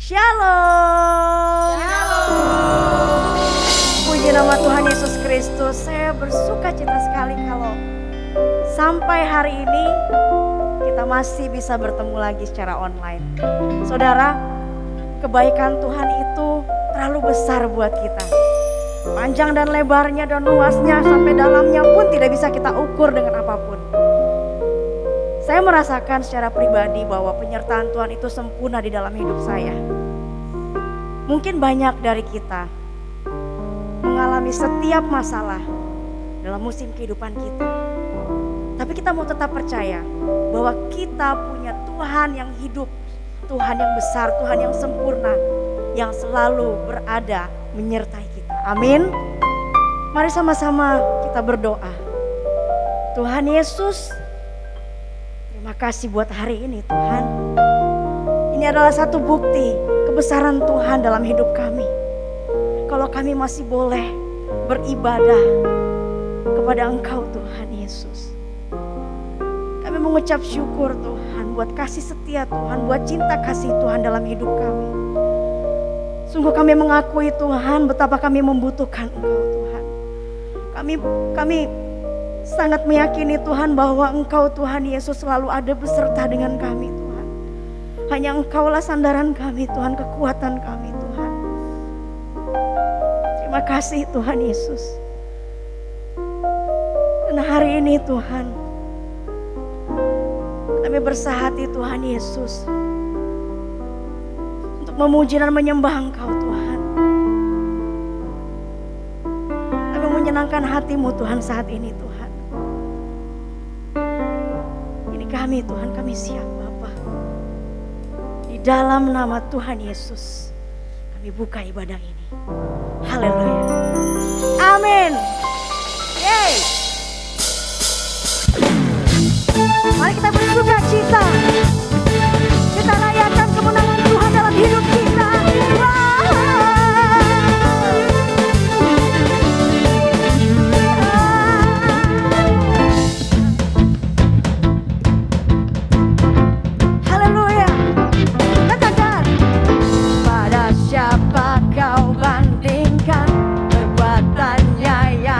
Shalom. Shalom. Puji nama Tuhan Yesus Kristus. Saya bersuka cita sekali kalau sampai hari ini kita masih bisa bertemu lagi secara online. Saudara, kebaikan Tuhan itu terlalu besar buat kita. Panjang dan lebarnya dan luasnya sampai dalamnya pun tidak bisa kita ukur dengan apapun. Saya merasakan secara pribadi bahwa penyertaan Tuhan itu sempurna di dalam hidup saya. Mungkin banyak dari kita mengalami setiap masalah dalam musim kehidupan kita. Tapi kita mau tetap percaya bahwa kita punya Tuhan yang hidup, Tuhan yang besar, Tuhan yang sempurna, yang selalu berada menyertai kita. Amin. Mari sama-sama kita berdoa. Tuhan Yesus, terima kasih buat hari ini Tuhan. Ini adalah satu bukti kebesaran Tuhan dalam hidup kami. Kalau kami masih boleh beribadah kepada Engkau Tuhan Yesus. Kami mengucap syukur Tuhan buat kasih setia Tuhan, buat cinta kasih Tuhan dalam hidup kami. Sungguh kami mengakui Tuhan betapa kami membutuhkan Engkau Tuhan. Kami sangat meyakini Tuhan bahwa Engkau Tuhan Yesus selalu ada beserta dengan kami Tuhan. Hanya Engkaulah sandaran kami Tuhan, kekuatan kami Tuhan. Terima kasih Tuhan Yesus. Dan hari ini Tuhan, kami bersahati Tuhan Yesus untuk memuji dan menyembah Engkau Tuhan. Kami menyenangkan hati-Mu Tuhan saat ini Tuhan. Ini kami Tuhan, kami siap Bapa. Di dalam nama Tuhan Yesus kami buka ibadah ini. Haleluya. Amin. Yeay. Mari kita bersuka cita. Kita rayakan kemenangan Tuhan dalam hidup kita. Haleluya. Katakan, pada siapa kau bandingkan perbuatannya yang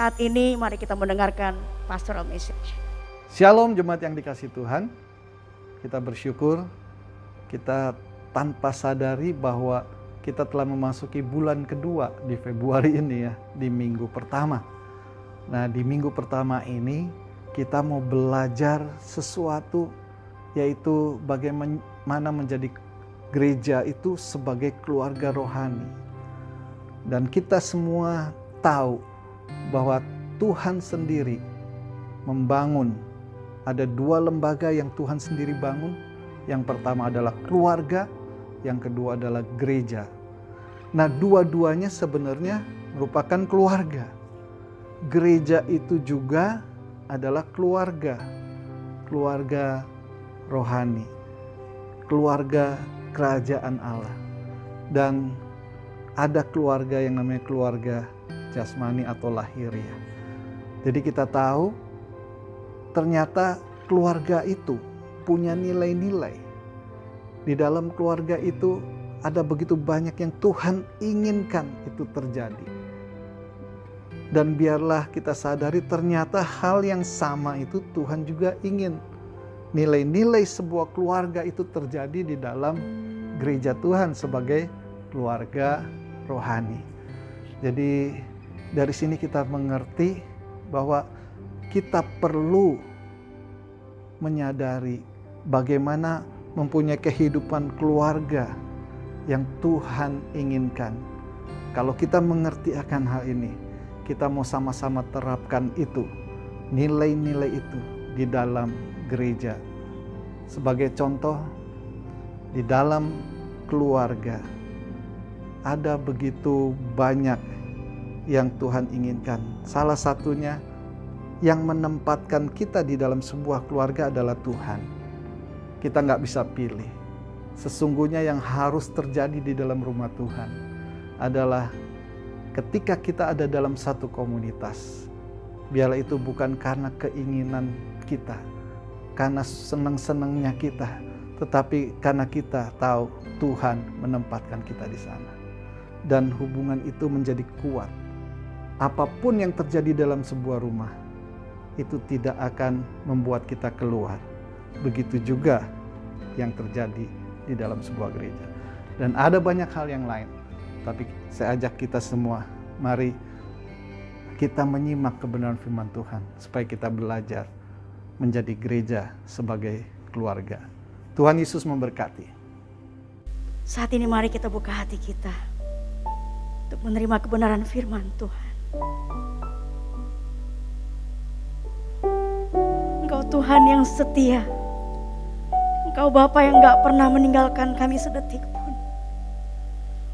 Saat ini mari kita mendengarkan pastoral message. Shalom jemaat yang dikasihi Tuhan. Kita bersyukur kita tanpa sadari bahwa kita telah memasuki bulan kedua di Februari ini ya, di minggu pertama. Nah, di minggu pertama ini kita mau belajar sesuatu, yaitu bagaimana menjadi gereja itu sebagai keluarga rohani. Dan kita semua tahu bahwa Tuhan sendiri membangun, ada dua lembaga yang Tuhan sendiri bangun. Yang pertama adalah keluarga, yang kedua adalah gereja. Nah, dua-duanya sebenarnya merupakan keluarga. Gereja itu juga adalah keluarga rohani, keluarga kerajaan Allah. Dan ada keluarga yang namanya keluarga jasmani atau lahiriah. Jadi kita tahu ternyata keluarga itu punya nilai-nilai. Di dalam keluarga itu ada begitu banyak yang Tuhan inginkan itu terjadi. Dan biarlah kita sadari ternyata hal yang sama itu Tuhan juga ingin. Nilai-nilai sebuah keluarga itu terjadi di dalam gereja Tuhan sebagai keluarga rohani. Jadi dari sini kita mengerti bahwa kita perlu menyadari bagaimana mempunyai kehidupan keluarga yang Tuhan inginkan. Kalau kita mengerti akan hal ini, kita mau sama-sama terapkan itu, nilai-nilai itu di dalam gereja. Sebagai contoh, di dalam keluarga ada begitu banyak yang Tuhan inginkan. Salah satunya yang menempatkan kita di dalam sebuah keluarga adalah Tuhan. Kita nggak bisa pilih. Sesungguhnya yang harus terjadi di dalam rumah Tuhan adalah ketika kita ada dalam satu komunitas, biarlah itu bukan karena keinginan kita, karena senang-senangnya kita, tetapi karena kita tahu Tuhan menempatkan kita di sana. Dan hubungan itu menjadi kuat. Apapun yang terjadi dalam sebuah rumah, itu tidak akan membuat kita keluar. Begitu juga yang terjadi di dalam sebuah gereja. Dan ada banyak hal yang lain. Tapi saya ajak kita semua, mari kita menyimak kebenaran firman Tuhan supaya kita belajar menjadi gereja sebagai keluarga. Tuhan Yesus memberkati. Saat ini mari kita buka hati kita untuk menerima kebenaran firman Tuhan. Engkau Tuhan yang setia. Engkau Bapa yang gak pernah meninggalkan kami sedetik pun.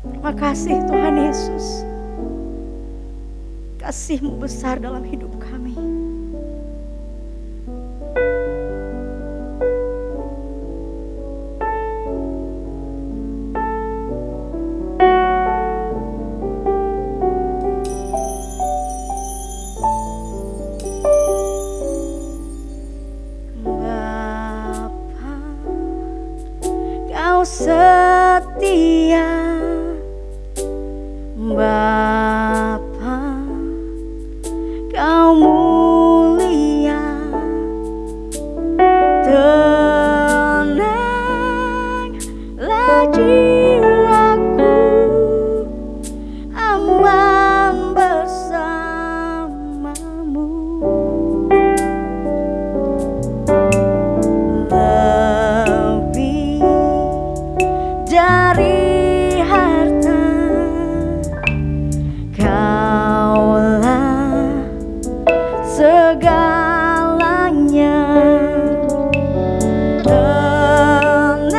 Terima kasih Tuhan Yesus. Kasih-Mu besar dalam hidup kami. Setia Bapa, Kau mulia, tenanglah jiwaku, aman bersamamu. Dari harta Kaulah segalanya. Tenanglah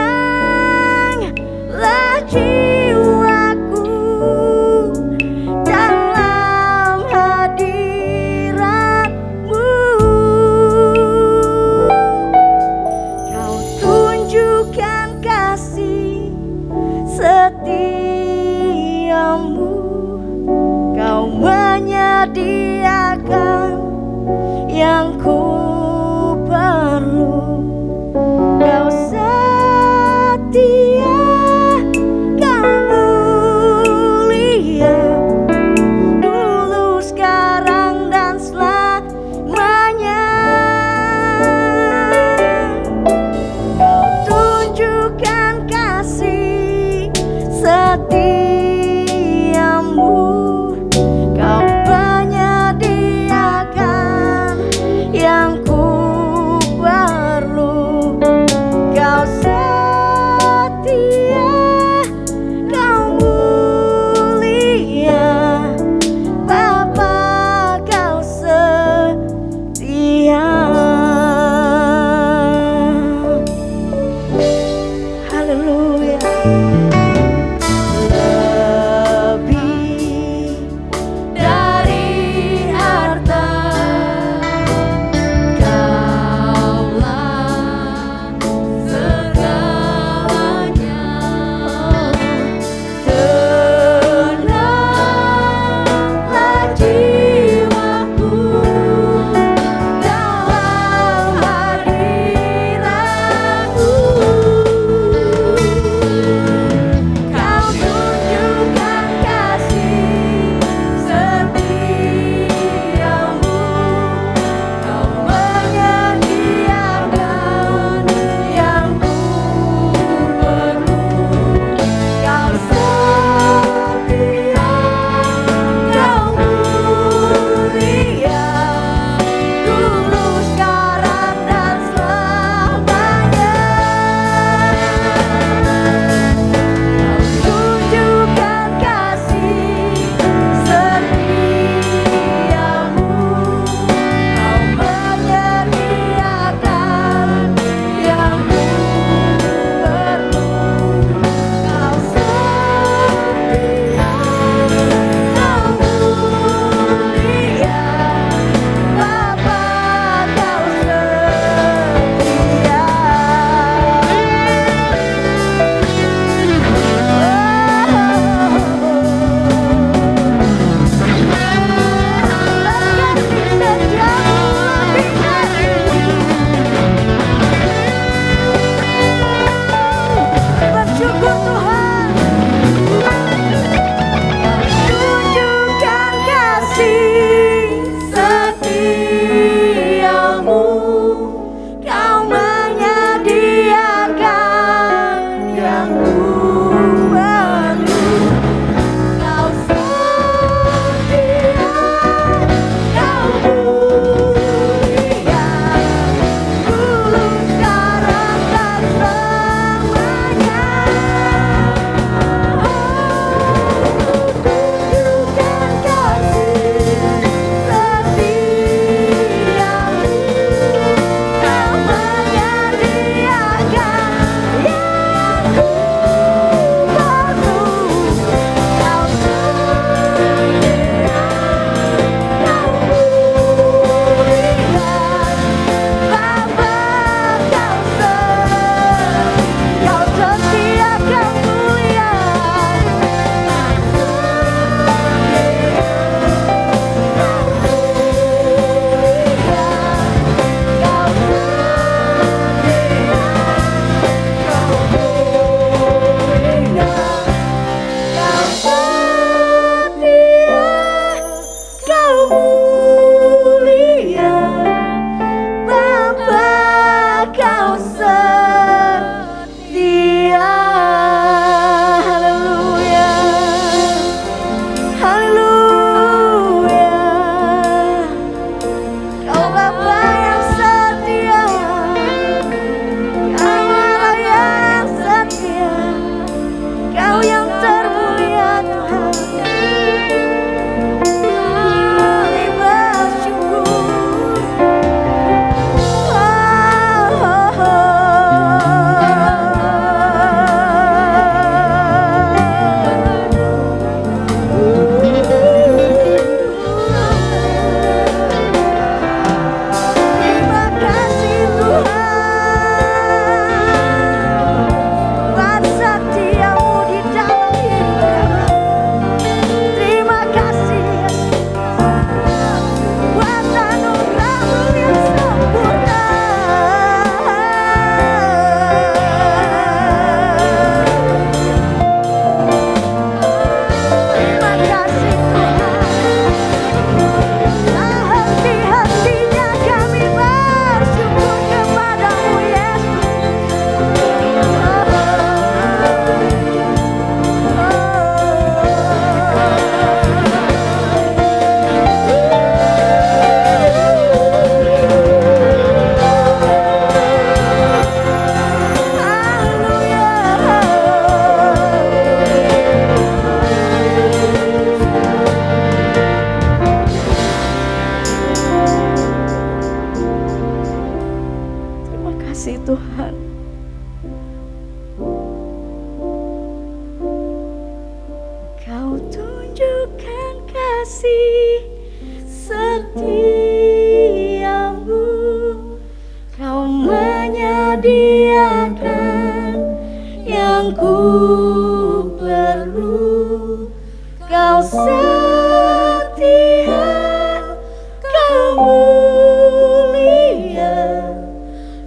jiwaku dalam hadirat-Mu. Kau tunjukkan kasih setiamu, Kau menyediakan yang ku perlu. Kau setia, Kau mulia, dulu, sekarang, dan setiamu, Kau menyediakan yang ku perlu. Kau setia, Kau mulia,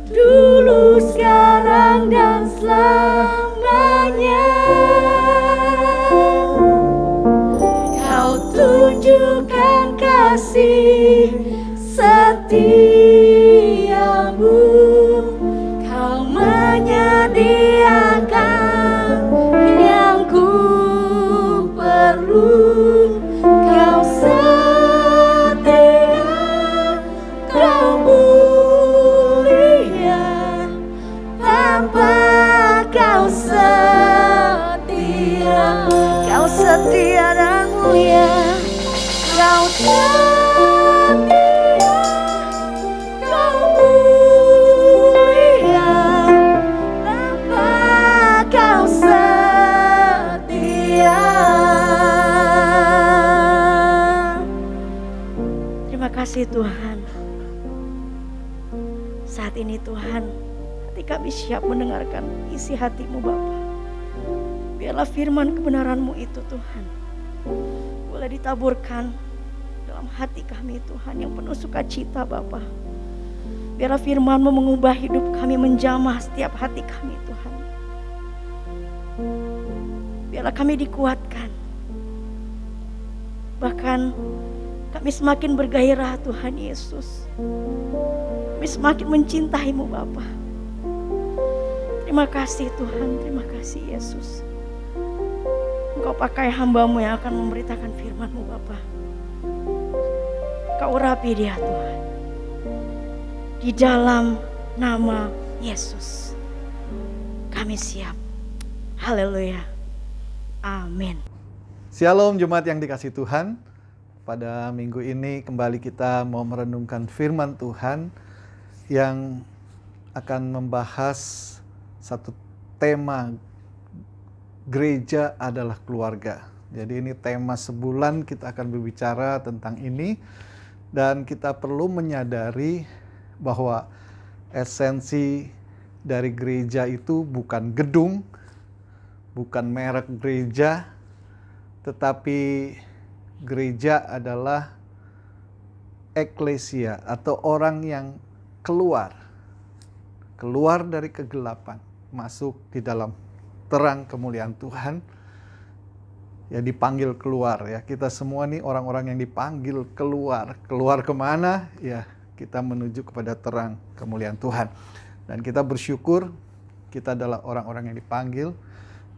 dulu, sekarang, dan selamanya. Kau tunjukkan kasih setiamu, Kau menyediakan yang ku perlu. Kau setia, Kau mulia, Bapa, Kau setia. Kau setia dan mulia, Kau setia, Kau mulia, Bapa, Kau setia. Terima kasih Tuhan. Saat ini Tuhan, hati kami siap mendengarkan isi hati-Mu Bapa. Biarlah firman kebenaran-Mu itu Tuhan boleh ditaburkan dalam hati kami Tuhan yang penuh sukacita Bapa. Biarlah firman-Mu mengubah hidup kami, menjamah setiap hati kami Tuhan. Biarlah kami dikuatkan. Bahkan kami semakin bergairah Tuhan Yesus. Kami semakin mencintai-Mu Bapa. Terima kasih Tuhan, terima kasih Yesus. Engkau pakai hamba-Mu yang akan memberitakan firman-Mu Bapa. Kau urapi dia Tuhan. Di dalam nama Yesus kami siap. Haleluya. Amin. Shalom jemaat yang dikasihi Tuhan. Pada minggu ini kembali kita mau merenungkan firman Tuhan yang akan membahas satu tema, gereja adalah keluarga. Jadi ini tema sebulan kita akan berbicara tentang ini, dan kita perlu menyadari bahwa esensi dari gereja itu bukan gedung, bukan merek gereja, tetapi gereja adalah eklesia atau orang yang keluar dari kegelapan, masuk di dalam terang kemuliaan Tuhan, ya dipanggil keluar. Ya kita semua nih orang-orang yang dipanggil keluar kemana? Ya kita menuju kepada terang kemuliaan Tuhan. Dan kita bersyukur kita adalah orang-orang yang dipanggil.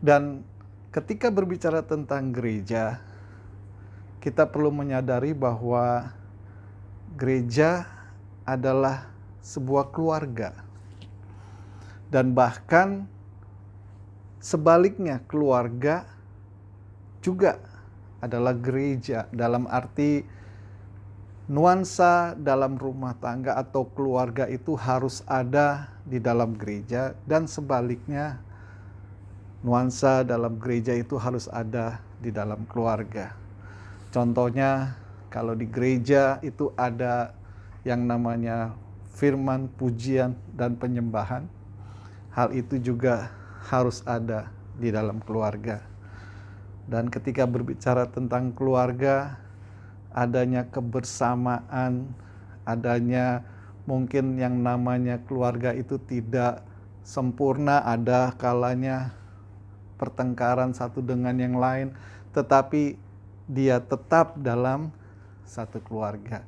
Dan ketika berbicara tentang gereja, kita perlu menyadari bahwa gereja adalah sebuah keluarga. Dan bahkan sebaliknya, keluarga juga adalah gereja, dalam arti nuansa dalam rumah tangga atau keluarga itu harus ada di dalam gereja, dan sebaliknya nuansa dalam gereja itu harus ada di dalam keluarga. Contohnya kalau di gereja itu ada yang namanya firman, pujian, dan penyembahan, hal itu juga harus ada di dalam keluarga. Dan ketika berbicara tentang keluarga, adanya kebersamaan, adanya mungkin yang namanya keluarga itu tidak sempurna, ada kalanya pertengkaran satu dengan yang lain, tetapi dia tetap dalam satu keluarga.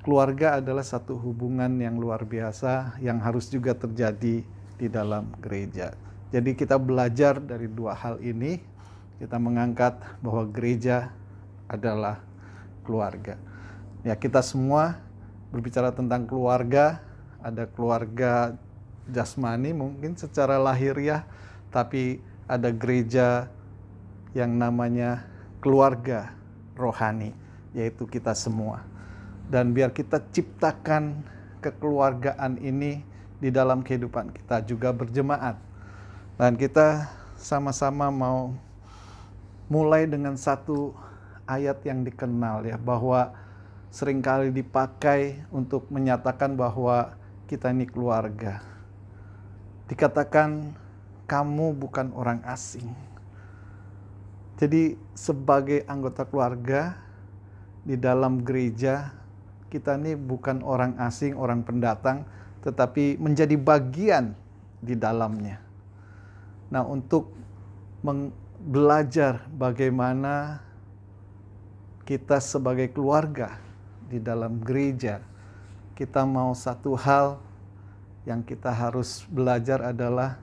Keluarga adalah satu hubungan yang luar biasa yang harus juga terjadi di dalam gereja. Jadi kita belajar dari dua hal ini, kita mengangkat bahwa gereja adalah keluarga. Ya kita semua berbicara tentang keluarga, ada keluarga jasmani mungkin secara lahiriah, tapi ada gereja yang namanya keluarga rohani, yaitu kita semua. Dan biar kita ciptakan kekeluargaan ini di dalam kehidupan kita juga berjemaat. Dan kita sama-sama mau mulai dengan satu ayat yang dikenal ya, bahwa seringkali dipakai untuk menyatakan bahwa kita ini keluarga. Dikatakan kamu bukan orang asing. Jadi sebagai anggota keluarga di dalam gereja, kita ini bukan orang asing, orang pendatang, tetapi menjadi bagian di dalamnya. Nah, untuk belajar bagaimana kita sebagai keluarga di dalam gereja, kita mau satu hal yang kita harus belajar adalah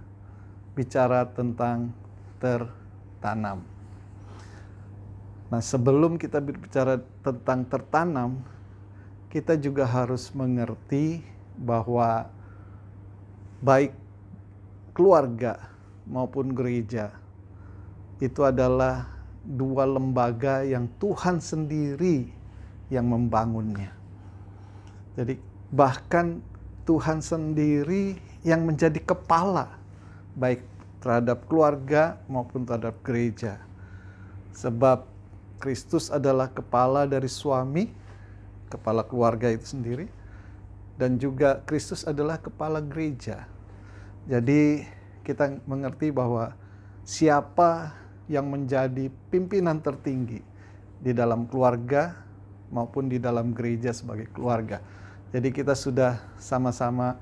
bicara tentang tertanam. Nah, sebelum kita berbicara tentang tertanam, kita juga harus mengerti bahwa baik keluarga maupun gereja itu adalah dua lembaga yang Tuhan sendiri yang membangunnya. Jadi bahkan Tuhan sendiri yang menjadi kepala baik terhadap keluarga maupun terhadap gereja. Sebab Kristus adalah kepala dari suami, kepala keluarga itu sendiri, dan juga Kristus adalah kepala gereja. Jadi kita mengerti bahwa siapa yang menjadi pimpinan tertinggi di dalam keluarga maupun di dalam gereja sebagai keluarga. Jadi kita sudah sama-sama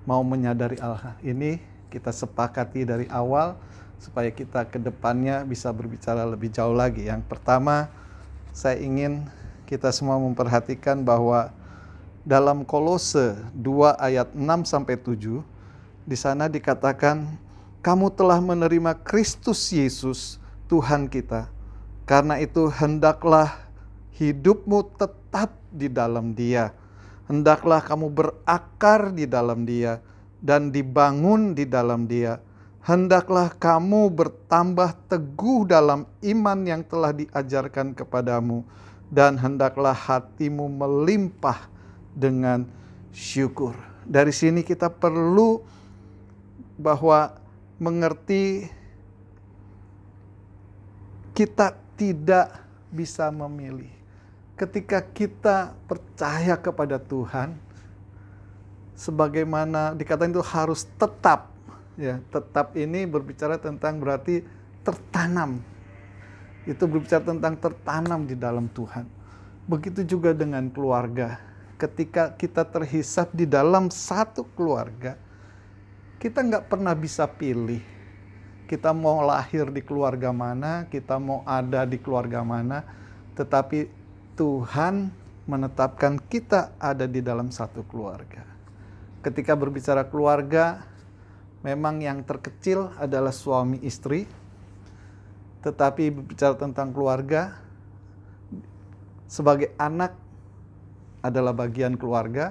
mau menyadari hal ini, kita sepakati dari awal supaya kita ke depannya bisa berbicara lebih jauh lagi. Yang pertama, saya ingin kita semua memperhatikan bahwa dalam Kolose 2 ayat 6-7, di sana dikatakan, kamu telah menerima Kristus Yesus, Tuhan kita. Karena itu hendaklah hidupmu tetap di dalam Dia. Hendaklah kamu berakar di dalam Dia dan dibangun di dalam Dia. Hendaklah kamu bertambah teguh dalam iman yang telah diajarkan kepadamu. Dan hendaklah hatimu melimpah dengan syukur. Dari sini kita perlu bahwa mengerti kita tidak bisa memilih. Ketika kita percaya kepada Tuhan, sebagaimana dikatakan itu harus tetap. Ya, tetap ini berbicara tentang berarti tertanam. Itu berbicara tentang tertanam di dalam Tuhan. Begitu juga dengan keluarga. Ketika kita terhisap di dalam satu keluarga, kita nggak pernah bisa pilih. Kita mau lahir di keluarga mana, kita mau ada di keluarga mana, tetapi Tuhan menetapkan kita ada di dalam satu keluarga. Ketika berbicara keluarga, memang yang terkecil adalah suami istri, tetapi berbicara tentang keluarga, sebagai anak adalah bagian keluarga,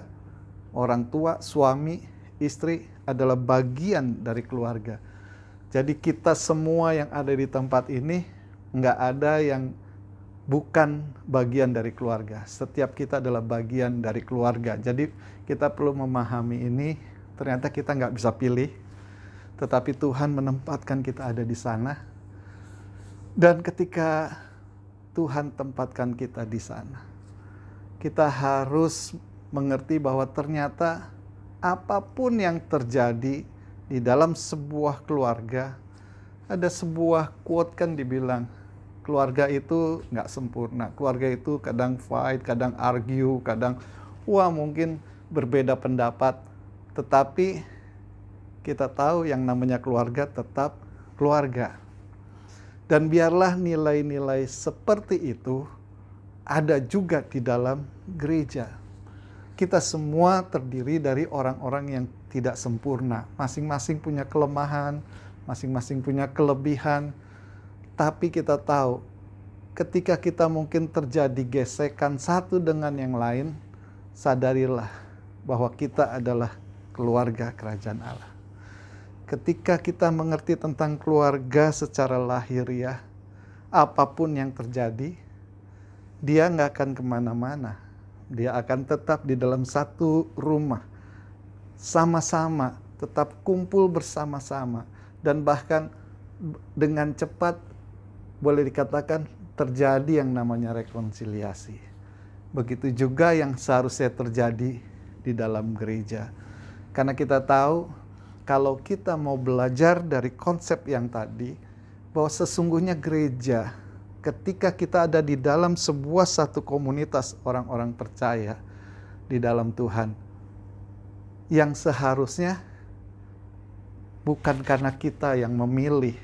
orang tua, suami, istri adalah bagian dari keluarga. Jadi kita semua yang ada di tempat ini, nggak ada yang bukan bagian dari keluarga. Setiap kita adalah bagian dari keluarga. Jadi kita perlu memahami ini, ternyata kita nggak bisa pilih, tetapi Tuhan menempatkan kita ada di sana. Dan ketika Tuhan tempatkan kita di sana, kita harus mengerti bahwa ternyata apapun yang terjadi di dalam sebuah keluarga, ada sebuah quote kan dibilang, keluarga itu nggak sempurna. Keluarga itu kadang fight, kadang argue, kadang mungkin berbeda pendapat. Tetapi kita tahu yang namanya keluarga tetap keluarga. Dan biarlah nilai-nilai seperti itu ada juga di dalam gereja. Kita semua terdiri dari orang-orang yang tidak sempurna. Masing-masing punya kelemahan, masing-masing punya kelebihan. Tapi kita tahu, ketika kita mungkin terjadi gesekan satu dengan yang lain, sadarilah bahwa kita adalah keluarga kerajaan Allah. Ketika kita mengerti tentang keluarga secara lahiriah, apapun yang terjadi, dia nggak akan kemana-mana. Dia akan tetap di dalam satu rumah, sama-sama, tetap kumpul bersama-sama. Dan bahkan dengan cepat boleh dikatakan terjadi yang namanya rekonsiliasi. Begitu juga yang seharusnya terjadi di dalam gereja. Karena kita tahu kalau kita mau belajar dari konsep yang tadi, bahwa sesungguhnya gereja ketika kita ada di dalam sebuah satu komunitas orang-orang percaya di dalam Tuhan, yang seharusnya bukan karena kita yang memilih,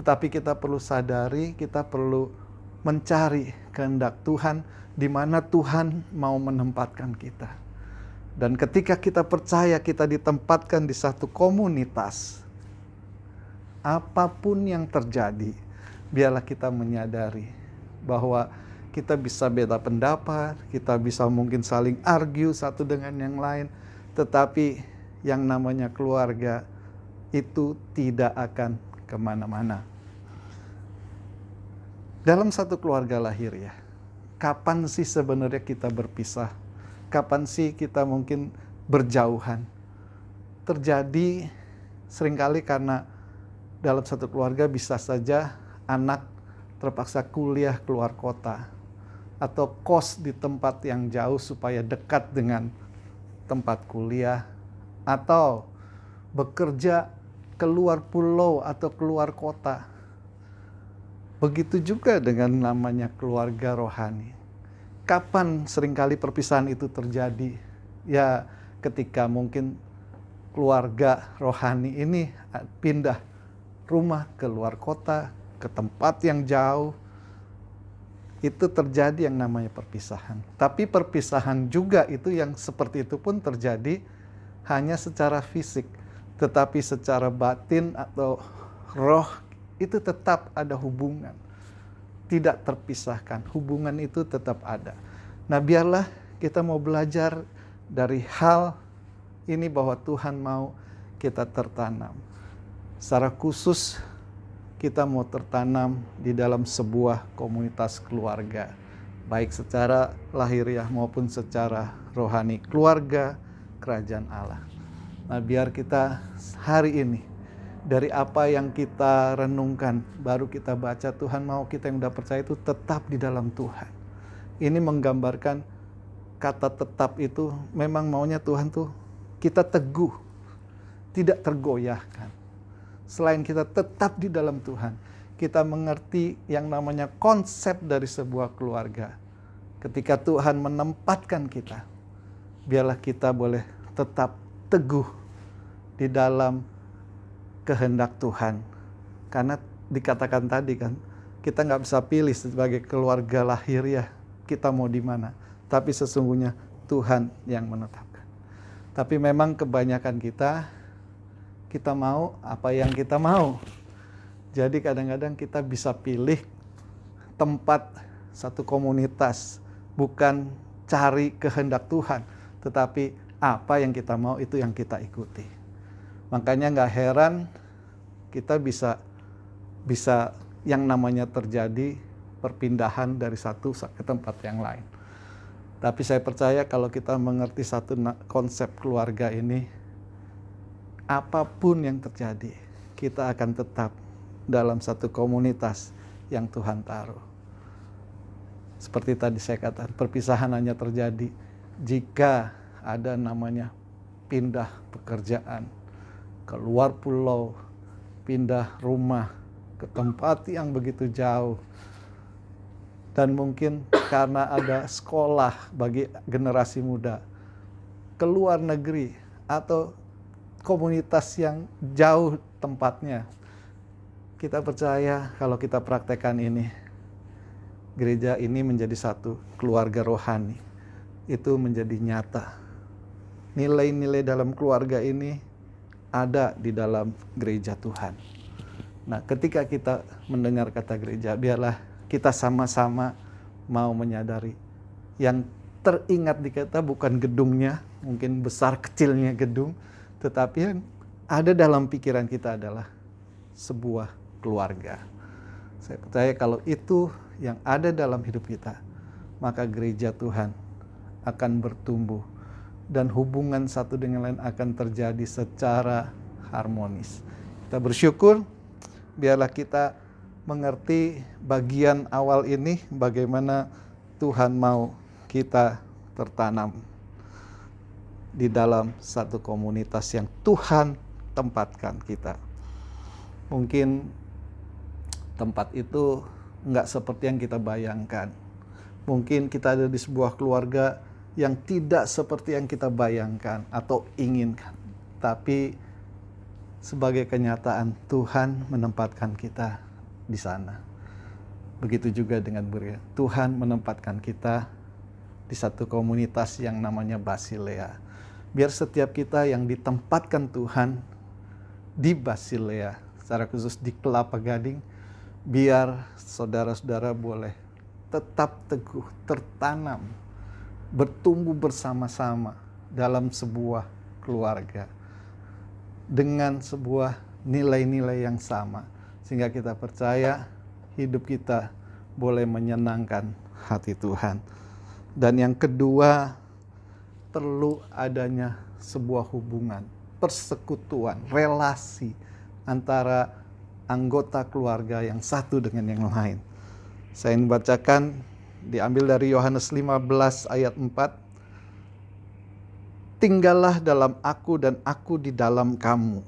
tetapi kita perlu sadari, kita perlu mencari kehendak Tuhan, di mana Tuhan mau menempatkan kita. Dan ketika kita percaya kita ditempatkan di satu komunitas, apapun yang terjadi, biarlah kita menyadari bahwa kita bisa beda pendapat, kita bisa mungkin saling argue satu dengan yang lain, tetapi yang namanya keluarga itu tidak akan kemana-mana. Dalam satu keluarga lahir ya, kapan sih sebenarnya kita berpisah? Kapan sih kita mungkin berjauhan? Terjadi seringkali karena dalam satu keluarga bisa saja anak terpaksa kuliah keluar kota, atau kos di tempat yang jauh supaya dekat dengan tempat kuliah, atau bekerja keluar pulau atau keluar kota. Begitu juga dengan namanya keluarga rohani. Kapan seringkali perpisahan itu terjadi? Ya ketika mungkin keluarga rohani ini pindah rumah ke luar kota, ke tempat yang jauh. Itu terjadi yang namanya perpisahan. Tapi perpisahan juga itu yang seperti itu pun terjadi hanya secara fisik. Tetapi secara batin atau roh itu tetap ada hubungan. Tidak terpisahkan, hubungan itu tetap ada. Nah biarlah kita mau belajar dari hal ini bahwa Tuhan mau kita tertanam. Secara khusus kita mau tertanam di dalam sebuah komunitas keluarga. Baik secara lahiriah maupun secara rohani. Keluarga kerajaan Allah. Nah biar kita hari ini dari apa yang kita renungkan, baru kita baca, Tuhan mau kita yang udah percaya itu tetap di dalam Tuhan. Ini menggambarkan kata tetap itu memang maunya Tuhan tuh kita teguh, tidak tergoyahkan. Selain kita tetap di dalam Tuhan, kita mengerti yang namanya konsep dari sebuah keluarga. Ketika Tuhan menempatkan kita, biarlah kita boleh tetap teguh di dalam kehendak Tuhan. Karena dikatakan tadi kan, kita nggak bisa pilih sebagai keluarga lahiriah kita mau di mana. Tapi sesungguhnya Tuhan yang menetapkan. Tapi memang kebanyakan kita mau apa yang kita mau. Jadi kadang-kadang kita bisa pilih tempat satu komunitas, bukan cari kehendak Tuhan, tetapi apa yang kita mau itu yang kita ikuti. Makanya nggak heran kita bisa yang namanya terjadi perpindahan dari satu ke tempat yang lain. Tapi saya percaya kalau kita mengerti satu konsep keluarga ini, apapun yang terjadi, kita akan tetap dalam satu komunitas yang Tuhan taruh. Seperti tadi saya katakan, perpisahan hanya terjadi jika ada namanya pindah pekerjaan, keluar pulau, pindah rumah ke tempat yang begitu jauh. Dan mungkin karena ada sekolah bagi generasi muda, keluar negeri atau komunitas yang jauh tempatnya. Kita percaya kalau kita praktekkan ini, gereja ini menjadi satu keluarga rohani. Itu menjadi nyata. Nilai-nilai dalam keluarga ini ada di dalam gereja Tuhan. Nah, ketika kita mendengar kata gereja, biarlah kita sama-sama mau menyadari yang teringat di kita bukan gedungnya, mungkin besar kecilnya gedung, tetapi yang ada dalam pikiran kita adalah sebuah keluarga. Saya percaya kalau itu yang ada dalam hidup kita, maka gereja Tuhan akan bertumbuh dan hubungan satu dengan lain akan terjadi secara harmonis. Kita bersyukur, biarlah kita mengerti bagian awal ini, bagaimana Tuhan mau kita tertanam di dalam satu komunitas yang Tuhan tempatkan kita. Mungkin tempat itu nggak seperti yang kita bayangkan. Mungkin kita ada di sebuah keluarga yang tidak seperti yang kita bayangkan atau inginkan. Tapi sebagai kenyataan Tuhan menempatkan kita di sana. Begitu juga dengan Berea. Tuhan menempatkan kita di satu komunitas yang namanya Basilea. Biar setiap kita yang ditempatkan Tuhan di Basilea, secara khusus di Kelapa Gading, biar saudara-saudara boleh tetap teguh, tertanam, bertumbuh bersama-sama dalam sebuah keluarga dengan sebuah nilai-nilai yang sama, sehingga kita percaya hidup kita boleh menyenangkan hati Tuhan. Dan yang kedua, perlu adanya sebuah hubungan, persekutuan, relasi antara anggota keluarga yang satu dengan yang lain. Saya ingin bacakan, diambil dari Yohanes 15 ayat 4. Tinggallah dalam aku dan aku di dalam kamu.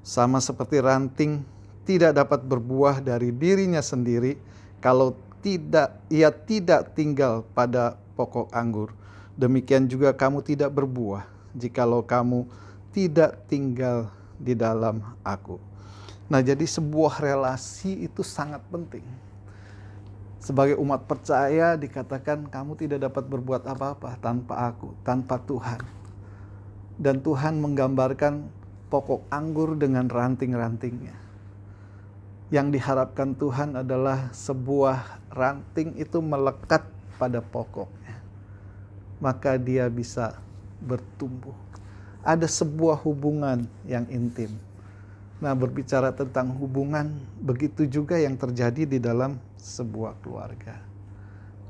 Sama seperti ranting tidak dapat berbuah dari dirinya sendiri kalau ia tidak tinggal pada pokok anggur. Demikian juga kamu tidak berbuah jikalau kamu tidak tinggal di dalam aku. Nah, jadi sebuah relasi itu sangat penting. Sebagai umat percaya dikatakan kamu tidak dapat berbuat apa-apa tanpa aku, tanpa Tuhan. Dan Tuhan menggambarkan pokok anggur dengan ranting-rantingnya. Yang diharapkan Tuhan adalah sebuah ranting itu melekat pada pokoknya. Maka dia bisa bertumbuh. Ada sebuah hubungan yang intim. Nah, berbicara tentang hubungan, begitu juga yang terjadi di dalam sebuah keluarga.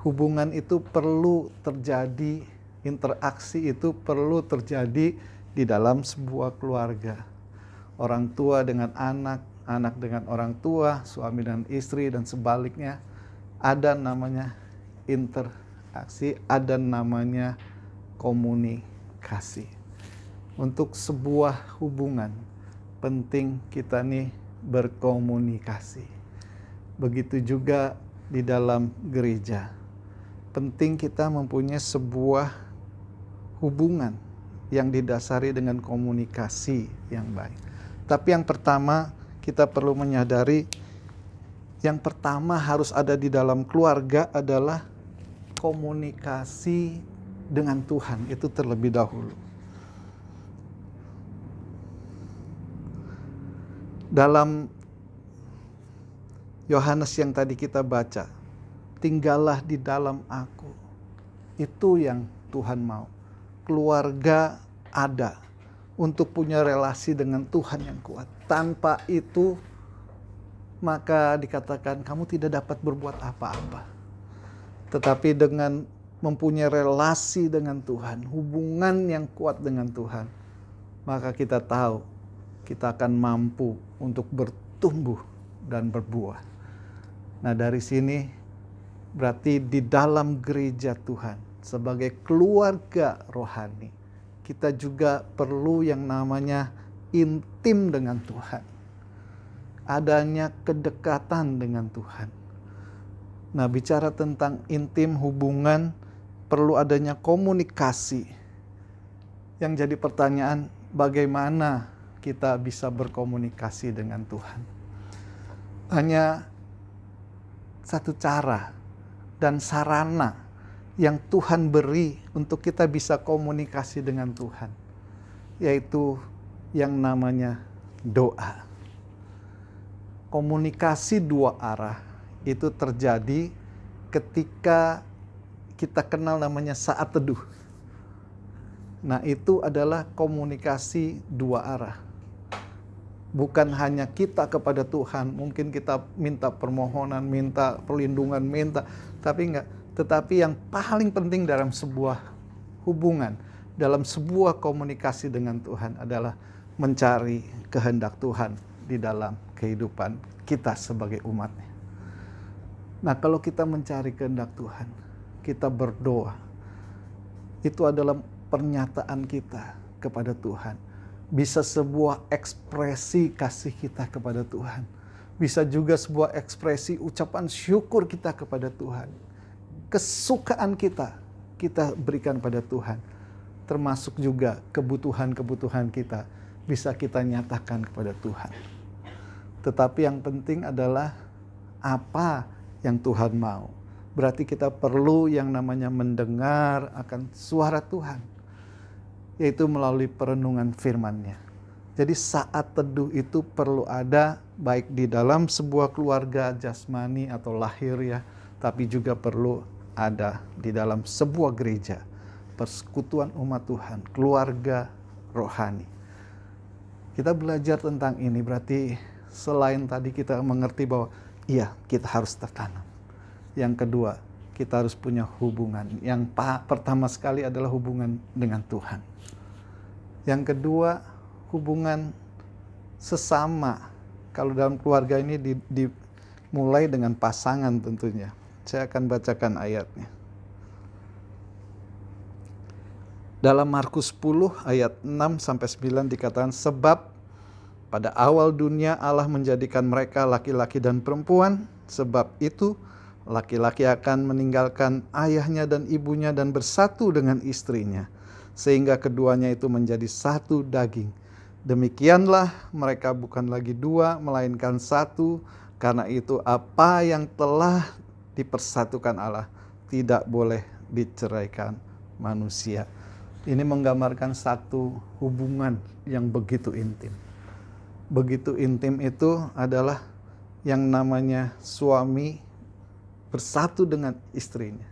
Hubungan itu perlu terjadi, interaksi itu perlu terjadi di dalam sebuah keluarga. Orang tua dengan anak, anak dengan orang tua, suami dan istri, dan sebaliknya. Ada namanya interaksi, ada namanya komunikasi. Untuk sebuah hubungan, penting kita nih berkomunikasi. Begitu juga di dalam gereja. Penting kita mempunyai sebuah hubungan yang didasari dengan komunikasi yang baik. Tapi yang pertama, kita perlu menyadari yang pertama harus ada di dalam keluarga adalah komunikasi dengan Tuhan. Itu terlebih dahulu. Dalam Yohanes yang tadi kita baca, tinggallah di dalam aku. Itu yang Tuhan mau. Keluarga ada untuk punya relasi dengan Tuhan yang kuat. Tanpa itu, maka dikatakan kamu tidak dapat berbuat apa-apa. Tetapi dengan mempunyai relasi dengan Tuhan, hubungan yang kuat dengan Tuhan, maka kita tahu kita akan mampu untuk bertumbuh dan berbuah. Nah, dari sini berarti di dalam gereja Tuhan sebagai keluarga rohani, kita juga perlu yang namanya intim dengan Tuhan. Adanya kedekatan dengan Tuhan. Nah, bicara tentang intim hubungan, perlu adanya komunikasi. Yang jadi pertanyaan, bagaimana kita bisa berkomunikasi dengan Tuhan? Hanya satu cara dan sarana yang Tuhan beri untuk kita bisa komunikasi dengan Tuhan, yaitu yang namanya doa. Komunikasi dua arah itu terjadi ketika kita kenal namanya saat teduh. Nah, itu adalah komunikasi dua arah. Bukan hanya kita kepada Tuhan, mungkin kita minta permohonan, minta perlindungan, tapi enggak. Tetapi yang paling penting dalam sebuah hubungan, dalam sebuah komunikasi dengan Tuhan adalah mencari kehendak Tuhan di dalam kehidupan kita sebagai umatnya. Nah, kalau kita mencari kehendak Tuhan, kita berdoa, Itu adalah pernyataan kita kepada Tuhan. Bisa sebuah ekspresi kasih kita kepada Tuhan. Bisa juga sebuah ekspresi ucapan syukur kita kepada Tuhan. Kesukaan kita berikan pada Tuhan. Termasuk juga kebutuhan-kebutuhan kita bisa kita nyatakan kepada Tuhan. Tetapi yang penting adalah apa yang Tuhan mau. Berarti kita perlu yang namanya mendengar akan suara Tuhan, yaitu melalui perenungan firman-Nya. Jadi saat teduh itu perlu ada, baik di dalam sebuah keluarga jasmani atau lahir ya, tapi juga perlu ada di dalam sebuah gereja, persekutuan umat Tuhan, keluarga rohani. Kita belajar tentang ini, berarti selain tadi kita mengerti bahwa iya, kita harus tertanam. Yang kedua, kita harus punya hubungan. Yang pertama sekali adalah hubungan dengan Tuhan. Yang kedua, hubungan sesama. Kalau dalam keluarga ini dimulai dengan pasangan tentunya. Saya akan bacakan ayatnya. Dalam Markus 10 ayat 6-9 dikatakan, sebab pada awal dunia Allah menjadikan mereka laki-laki dan perempuan, sebab itu laki-laki akan meninggalkan ayahnya dan ibunya dan bersatu dengan istrinya, sehingga keduanya itu menjadi satu daging. Demikianlah mereka bukan lagi dua, melainkan satu. Karena itu apa yang telah dipersatukan Allah tidak boleh diceraikan manusia. Ini menggambarkan satu hubungan yang begitu intim. Begitu intim itu adalah yang namanya suami bersatu dengan istrinya,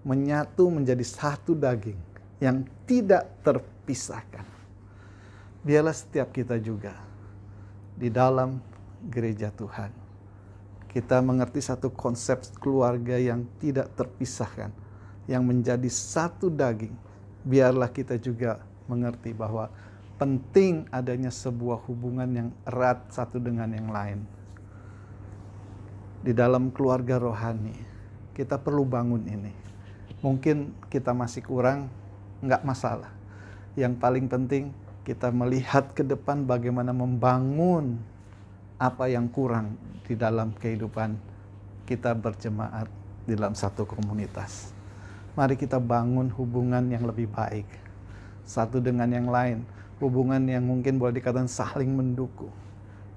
menyatu menjadi satu daging yang tidak terpisahkan. Biarlah setiap kita juga di dalam gereja Tuhan, kita mengerti satu konsep keluarga yang tidak terpisahkan, yang menjadi satu daging. Biarlah kita juga mengerti bahwa penting adanya sebuah hubungan yang erat satu dengan yang lain. Di dalam keluarga rohani, kita perlu bangun ini. Mungkin kita masih kurang, nggak masalah. Yang paling penting, kita melihat ke depan bagaimana membangun apa yang kurang di dalam kehidupan kita berjemaat di dalam satu komunitas. Mari kita bangun hubungan yang lebih baik, satu dengan yang lain. Hubungan yang mungkin boleh dikatakan saling mendukung.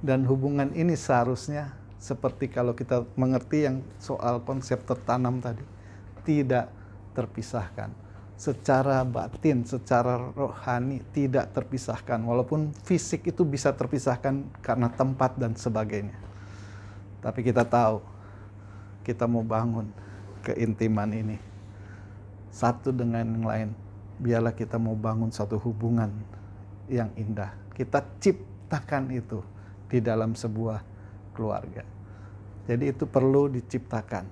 Dan hubungan ini seharusnya seperti kalau kita mengerti yang soal konsep tertanam tadi, tidak terpisahkan. Secara batin, secara rohani tidak terpisahkan. Walaupun fisik itu bisa terpisahkan karena tempat dan sebagainya. Tapi kita tahu, kita mau bangun keintiman ini. Satu dengan yang lain. Biarlah kita mau bangun satu hubungan yang indah. Kita ciptakan itu di dalam sebuah keluarga. Jadi itu perlu diciptakan.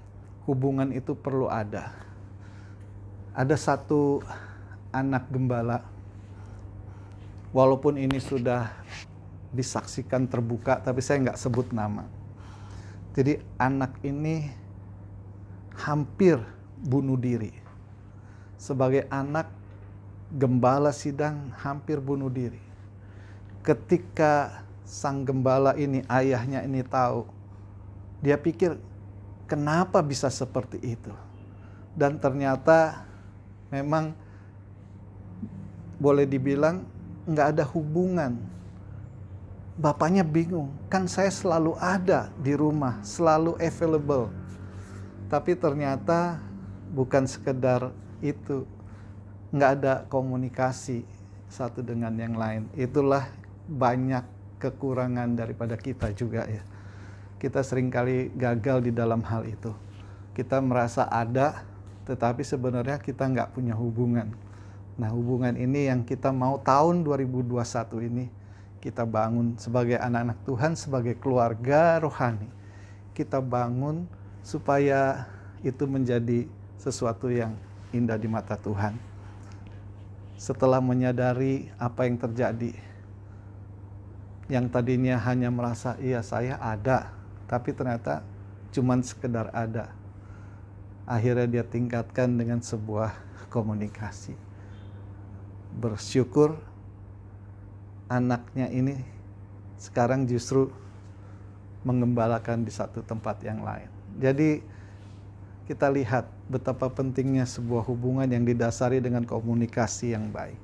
Hubungan itu perlu ada. Ada satu anak gembala, walaupun ini sudah disaksikan terbuka, tapi saya nggak sebut nama. Jadi anak ini hampir bunuh diri. Sebagai anak gembala sidang hampir bunuh diri. Ketika sang gembala ini, ayahnya ini tahu, dia pikir kenapa bisa seperti itu. Dan ternyata memang boleh dibilang nggak ada hubungan. Bapaknya bingung, kan saya selalu ada di rumah, selalu available. Tapi ternyata bukan sekedar itu, nggak ada komunikasi satu dengan yang lain. Itulah banyak kekurangan daripada kita juga ya. Kita seringkali gagal di dalam hal itu. Kita merasa ada, tetapi sebenarnya kita nggak punya hubungan. Nah, hubungan ini yang kita mau tahun 2021 ini kita bangun sebagai anak-anak Tuhan, sebagai keluarga rohani. Kita bangun supaya itu menjadi sesuatu yang indah di mata Tuhan. Setelah menyadari apa yang terjadi, yang tadinya hanya merasa iya saya ada, tapi ternyata cuman sekedar ada. Akhirnya dia tingkatkan dengan sebuah komunikasi. bersyukur anaknya ini sekarang justru mengembalakan di satu tempat yang lain. Jadi kita lihat betapa pentingnya sebuah hubungan yang didasari dengan komunikasi yang baik.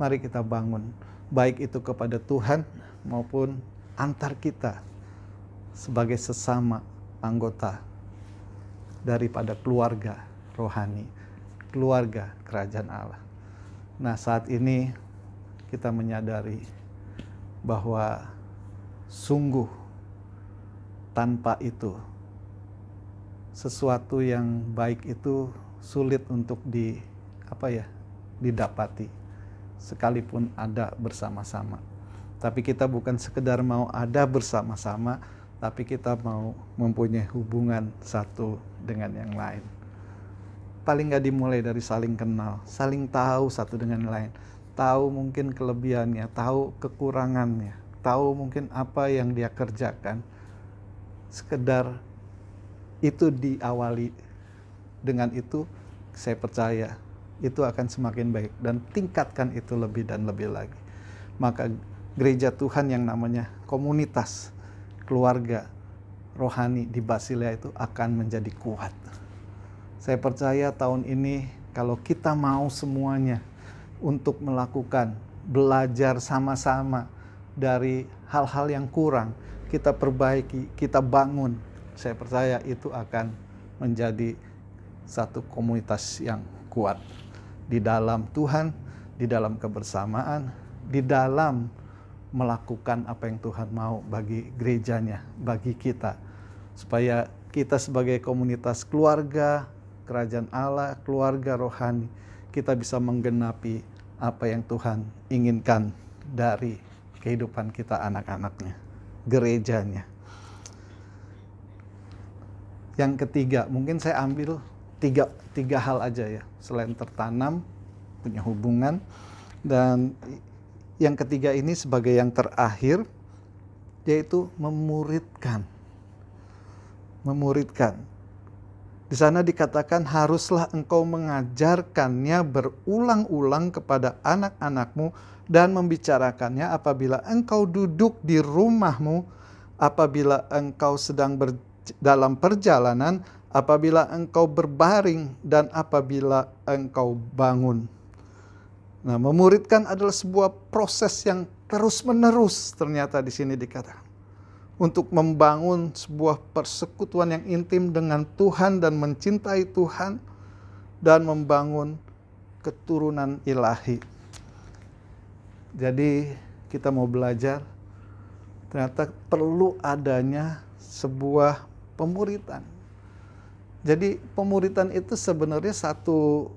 Mari kita bangun, baik itu kepada Tuhan maupun antar kita sebagai sesama anggota daripada keluarga rohani, keluarga kerajaan Allah. Nah, saat ini kita menyadari bahwa sungguh tanpa itu sesuatu yang baik itu sulit untuk didapati sekalipun ada bersama-sama. Tapi kita bukan sekedar mau ada bersama-sama, tapi kita mau mempunyai hubungan satu dengan yang lain. Paling nggak dimulai dari saling kenal, saling tahu satu dengan yang lain, tahu mungkin kelebihannya, tahu kekurangannya, tahu mungkin apa yang dia kerjakan. Sekedar itu diawali dengan itu, saya percaya itu akan semakin baik, dan tingkatkan itu lebih dan lebih lagi. Maka gereja Tuhan yang namanya komunitas keluarga rohani di Basilea itu akan menjadi kuat. Saya percaya tahun ini kalau kita mau semuanya untuk melakukan, belajar sama-sama dari hal-hal yang kurang, kita perbaiki, kita bangun, saya percaya itu akan menjadi satu komunitas yang kuat di dalam Tuhan, di dalam kebersamaan, di dalam melakukan apa yang Tuhan mau bagi gerejanya, bagi kita. Supaya kita sebagai komunitas keluarga kerajaan Allah, keluarga rohani, kita bisa menggenapi apa yang Tuhan inginkan dari kehidupan kita anak-anaknya, gerejanya. Yang ketiga, mungkin saya ambil tiga hal aja ya, selain tertanam, punya hubungan, dan yang ketiga ini sebagai yang terakhir, yaitu memuridkan. Memuridkan. Di sana dikatakan haruslah engkau mengajarkannya berulang-ulang kepada anak-anakmu dan membicarakannya apabila engkau duduk di rumahmu, apabila engkau sedang dalam perjalanan, apabila engkau berbaring, dan apabila engkau bangun. Nah, memuridkan adalah sebuah proses yang terus-menerus, ternyata di sini dikatakan. Untuk membangun sebuah persekutuan yang intim dengan Tuhan dan mencintai Tuhan, dan membangun keturunan ilahi. Jadi kita mau belajar, ternyata perlu adanya sebuah pemuritan. Jadi pemuritan itu sebenarnya satu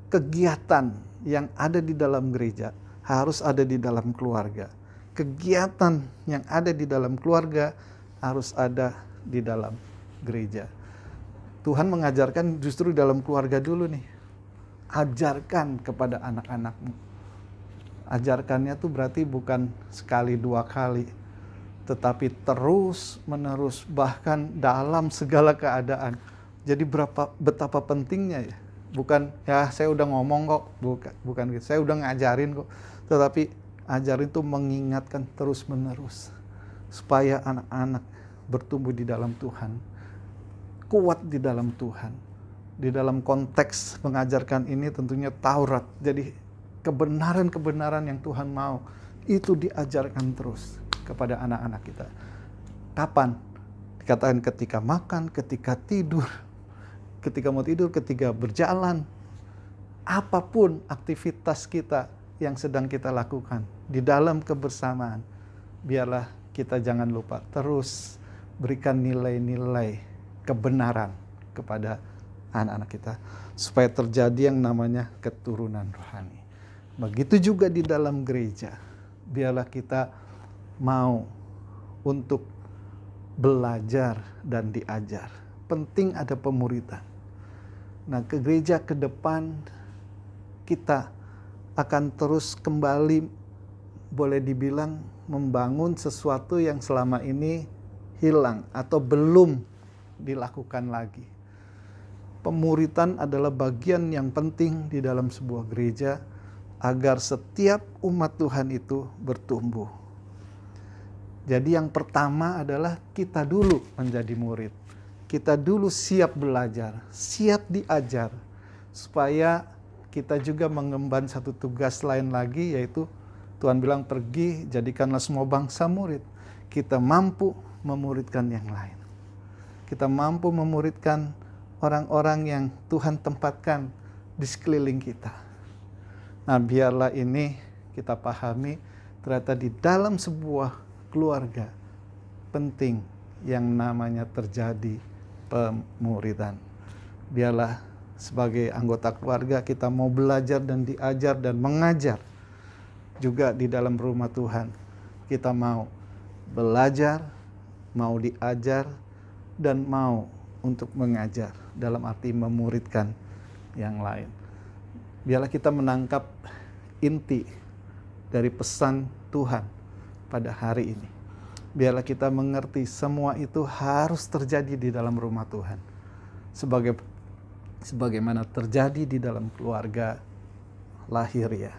kegiatan yang ada di dalam gereja, harus ada di dalam keluarga. Kegiatan yang ada di dalam keluarga harus ada di dalam gereja. Tuhan mengajarkan justru dalam keluarga dulu nih. Ajarkan kepada anak-anakmu. Ajarkannya tuh berarti bukan sekali dua kali, tetapi terus menerus, bahkan dalam segala keadaan. Jadi betapa pentingnya ya. Bukan ya saya udah ngomong kok, bukan gitu. Saya udah ngajarin kok, tetapi ajarin itu mengingatkan terus menerus supaya anak-anak bertumbuh di dalam Tuhan, kuat di dalam Tuhan. Di dalam konteks mengajarkan ini tentunya Taurat. Jadi kebenaran-kebenaran yang Tuhan mau itu diajarkan terus kepada anak-anak kita. Kapan? Dikatakan ketika makan, ketika tidur, ketika mau tidur, ketika berjalan, apapun aktivitas kita yang sedang kita lakukan di dalam kebersamaan, biarlah kita jangan lupa terus berikan nilai-nilai kebenaran kepada anak-anak kita, supaya terjadi yang namanya keturunan rohani. Begitu juga di dalam gereja, biarlah kita mau untuk belajar dan diajar. Penting ada pemuritan. Nah, ke gereja ke depan kita akan terus kembali, boleh dibilang, membangun sesuatu yang selama ini hilang atau belum dilakukan lagi. Pemuritan adalah bagian yang penting di dalam sebuah gereja. agar setiap umat Tuhan itu bertumbuh. Jadi yang pertama adalah kita dulu menjadi murid. Kita dulu siap belajar, siap diajar, supaya kita juga mengemban satu tugas lain lagi, yaitu Tuhan bilang pergi jadikanlah semua bangsa murid. Kita mampu memuridkan yang lain. Kita mampu memuridkan orang-orang yang Tuhan tempatkan di sekeliling kita. Nah, biarlah ini kita pahami, ternyata di dalam sebuah keluarga penting yang namanya terjadi pemuridan. Biarlah sebagai anggota keluarga kita mau belajar dan diajar dan mengajar juga di dalam rumah Tuhan. Kita mau belajar, mau diajar, dan mau untuk mengajar, dalam arti memuridkan yang lain. Biarlah kita menangkap inti dari pesan Tuhan pada hari ini. Biarlah kita mengerti semua itu harus terjadi di dalam rumah Tuhan. Sebagaimana terjadi di dalam keluarga lahiriah.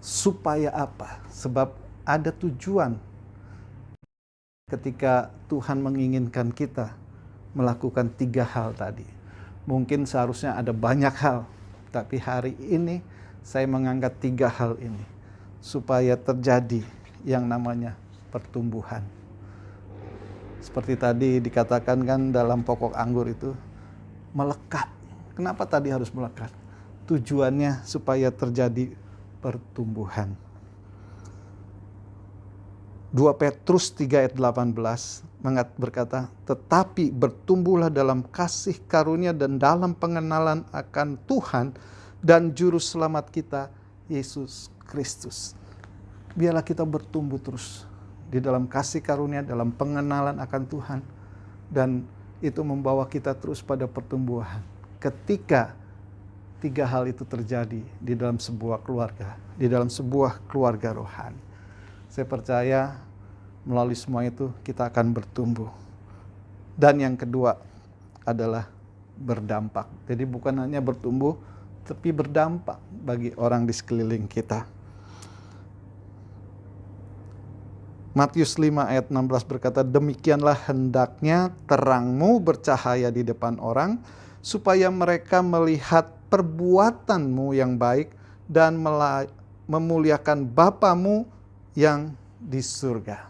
Supaya apa? Sebab ada tujuan ketika Tuhan menginginkan kita melakukan 3 hal tadi. Mungkin seharusnya ada banyak hal, tapi hari ini saya mengangkat 3 hal ini supaya terjadi yang namanya pertumbuhan. Seperti tadi dikatakan kan dalam pokok anggur itu melekat. Kenapa tadi harus melekat? Tujuannya supaya terjadi pertumbuhan. 2 Petrus 3 ayat 18 berkata, tetapi bertumbuhlah dalam kasih karunia dan dalam pengenalan akan Tuhan dan Juru Selamat kita, Yesus Kristus. Biarlah kita bertumbuh terus di dalam kasih karunia, dalam pengenalan akan Tuhan. Dan itu membawa kita terus pada pertumbuhan. Ketika 3 hal itu terjadi di dalam sebuah keluarga, di dalam sebuah keluarga rohani. Saya percaya melalui semua itu kita akan bertumbuh. Dan yang kedua adalah berdampak. Jadi bukan hanya bertumbuh, tapi berdampak bagi orang di sekeliling kita. Matius 5 ayat 16 berkata, demikianlah hendaknya terangmu bercahaya di depan orang, supaya mereka melihat perbuatanmu yang baik dan memuliakan Bapamu yang di surga.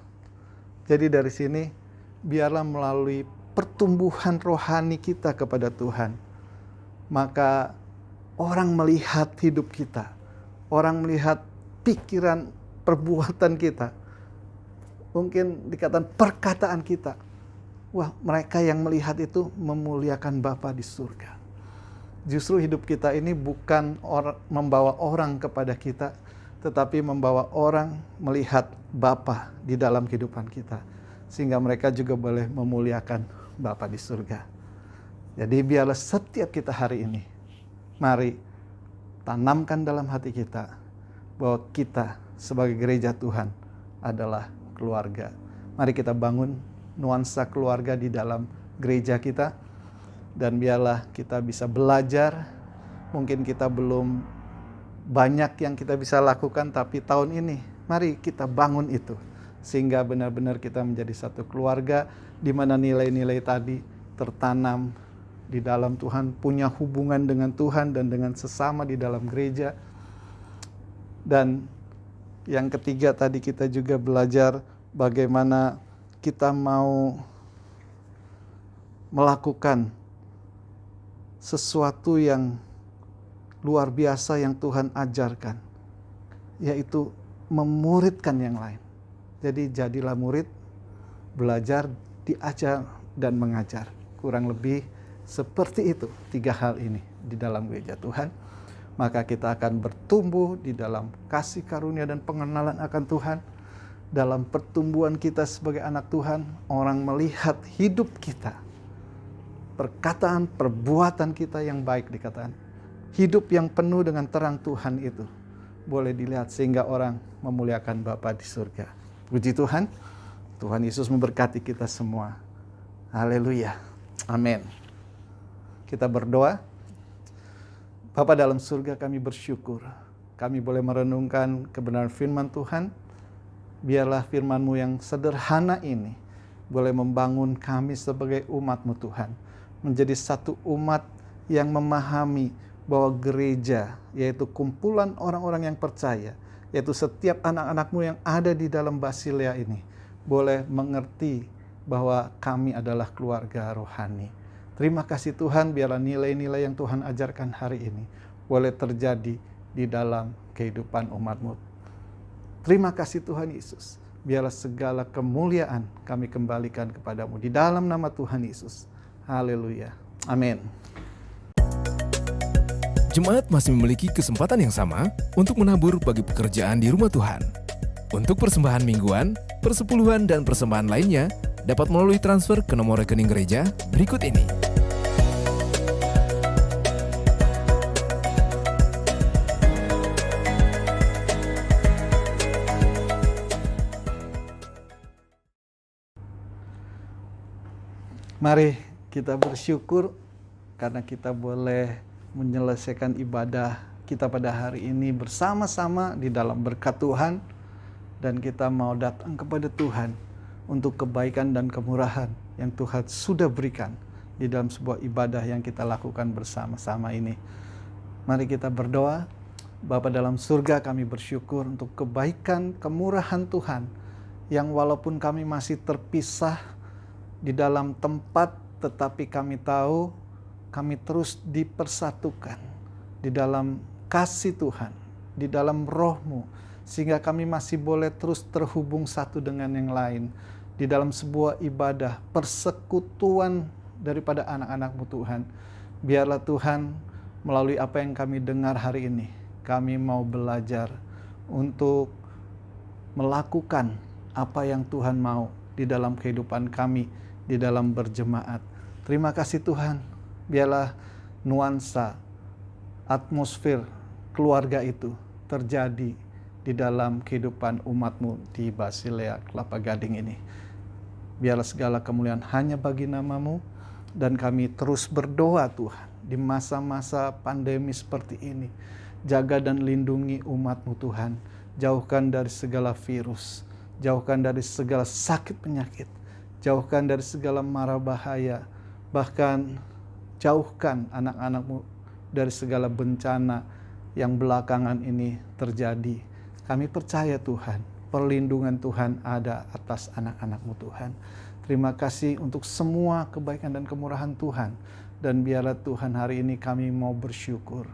Jadi dari sini, biarlah melalui pertumbuhan rohani kita kepada Tuhan, maka orang melihat hidup kita, orang melihat pikiran, perbuatan kita, mungkin dikatakan perkataan kita. Wah, mereka yang melihat itu memuliakan Bapa di surga. Justru hidup kita ini bukan membawa orang kepada kita, tetapi membawa orang melihat Bapa di dalam kehidupan kita. Sehingga mereka juga boleh memuliakan Bapa di surga. Jadi biarlah setiap kita hari ini, mari tanamkan dalam hati kita bahwa kita sebagai gereja Tuhan adalah keluarga. Mari kita bangun nuansa keluarga di dalam gereja kita, dan biarlah kita bisa belajar. Mungkin kita belum banyak yang kita bisa lakukan, tapi tahun ini mari kita bangun itu, sehingga benar-benar kita menjadi satu keluarga di mana nilai-nilai tadi tertanam di dalam Tuhan, punya hubungan dengan Tuhan dan dengan sesama di dalam gereja. Dan yang ketiga tadi kita juga belajar bagaimana kita mau melakukan sesuatu yang luar biasa yang Tuhan ajarkan, yaitu memuridkan yang lain. Jadi jadilah murid, belajar, diajar, dan mengajar. Kurang lebih seperti itu 3 hal ini di dalam gereja Tuhan. Maka kita akan bertumbuh di dalam kasih karunia dan pengenalan akan Tuhan. Dalam pertumbuhan kita sebagai anak Tuhan, orang melihat hidup kita, perkataan, perbuatan kita yang baik dikatakan. Hidup yang penuh dengan terang Tuhan itu boleh dilihat sehingga orang memuliakan Bapa di surga. Puji Tuhan, Tuhan Yesus memberkati kita semua. Haleluya. Amin. Kita berdoa. Bapa dalam surga, kami bersyukur kami boleh merenungkan kebenaran firman Tuhan. Biarlah firman-Mu yang sederhana ini boleh membangun kami sebagai umat-Mu Tuhan. Menjadi satu umat yang memahami bahwa gereja, yaitu kumpulan orang-orang yang percaya, yaitu setiap anak-anak-Mu yang ada di dalam Basilea ini, boleh mengerti bahwa kami adalah keluarga rohani. Terima kasih Tuhan, biarlah nilai-nilai yang Tuhan ajarkan hari ini boleh terjadi di dalam kehidupan umat-Mu. Terima kasih Tuhan Yesus. Biarlah segala kemuliaan kami kembalikan kepadamu. Di dalam nama Tuhan Yesus. Haleluya. Amin. Jemaat masih memiliki kesempatan yang sama untuk menabur bagi pekerjaan di rumah Tuhan. Untuk persembahan mingguan, persepuluhan, dan persembahan lainnya dapat melalui transfer ke nomor rekening gereja berikut ini. Mari kita bersyukur karena kita boleh menyelesaikan ibadah kita pada hari ini bersama-sama di dalam berkat Tuhan. Dan kita mau datang kepada Tuhan untuk kebaikan dan kemurahan yang Tuhan sudah berikan di dalam sebuah ibadah yang kita lakukan bersama-sama ini. Mari kita berdoa. Bapa dalam surga, kami bersyukur untuk kebaikan, kemurahan Tuhan yang walaupun kami masih terpisah di dalam tempat, tetapi kami tahu kami terus dipersatukan di dalam kasih Tuhan, di dalam roh-Mu, sehingga kami masih boleh terus terhubung satu dengan yang lain di dalam sebuah ibadah, persekutuan daripada anak-anak-Mu Tuhan. Biarlah Tuhan, melalui apa yang kami dengar hari ini, kami mau belajar untuk melakukan apa yang Tuhan mau di dalam kehidupan kami, di dalam berjemaat. Terima kasih Tuhan, biarlah nuansa, atmosfer keluarga itu terjadi di dalam kehidupan umat-Mu di Basilea Kelapa Gading ini. Biarlah segala kemuliaan hanya bagi nama-Mu, dan kami terus berdoa Tuhan, di masa-masa pandemi seperti ini, jaga dan lindungi umat-Mu Tuhan, jauhkan dari segala virus, jauhkan dari segala sakit penyakit, jauhkan dari segala mara bahaya, bahkan jauhkan anak-anak-Mu dari segala bencana yang belakangan ini terjadi. Kami percaya Tuhan, perlindungan Tuhan ada atas anak-anak-Mu Tuhan. Terima kasih untuk semua kebaikan dan kemurahan Tuhan. Dan biarlah Tuhan, hari ini kami mau bersyukur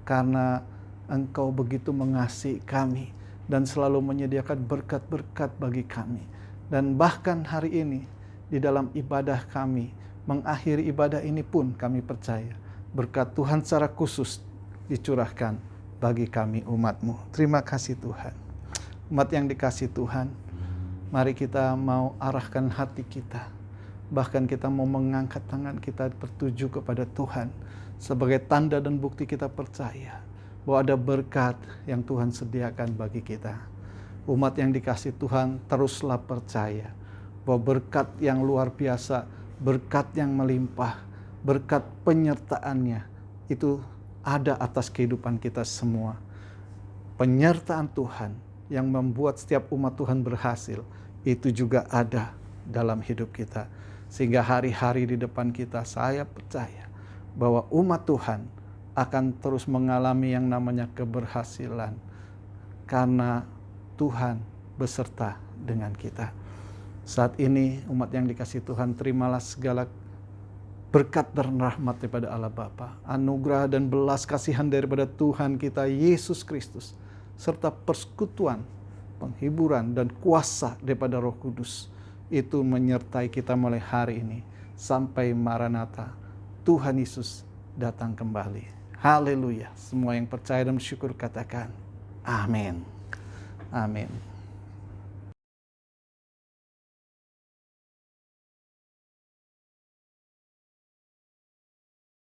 karena Engkau begitu mengasihi kami dan selalu menyediakan berkat-berkat bagi kami. Dan bahkan hari ini di dalam ibadah kami, mengakhiri ibadah ini pun kami percaya berkat Tuhan secara khusus dicurahkan bagi kami umat-Mu. Terima kasih Tuhan. Umat yang dikasihi Tuhan, mari kita mau arahkan hati kita. Bahkan kita mau mengangkat tangan kita bertuju kepada Tuhan sebagai tanda dan bukti kita percaya bahwa ada berkat yang Tuhan sediakan bagi kita. Umat yang dikasihi Tuhan, teruslah percaya bahwa berkat yang luar biasa, berkat yang melimpah, berkat penyertaannya itu ada atas kehidupan kita semua. Penyertaan Tuhan yang membuat setiap umat Tuhan berhasil, itu juga ada dalam hidup kita. Sehingga hari-hari di depan kita, saya percaya bahwa umat Tuhan akan terus mengalami yang namanya keberhasilan, karena Tuhan beserta dengan kita. Saat ini umat yang dikasihi Tuhan, terimalah segala berkat dan rahmat daripada Allah Bapa, anugerah dan belas kasihan daripada Tuhan kita Yesus Kristus, serta persekutuan, penghiburan dan kuasa daripada Roh Kudus itu menyertai kita mulai hari ini sampai Maranatha, Tuhan Yesus datang kembali. Haleluya. Semua yang percaya dan bersyukur katakan amin. Amin.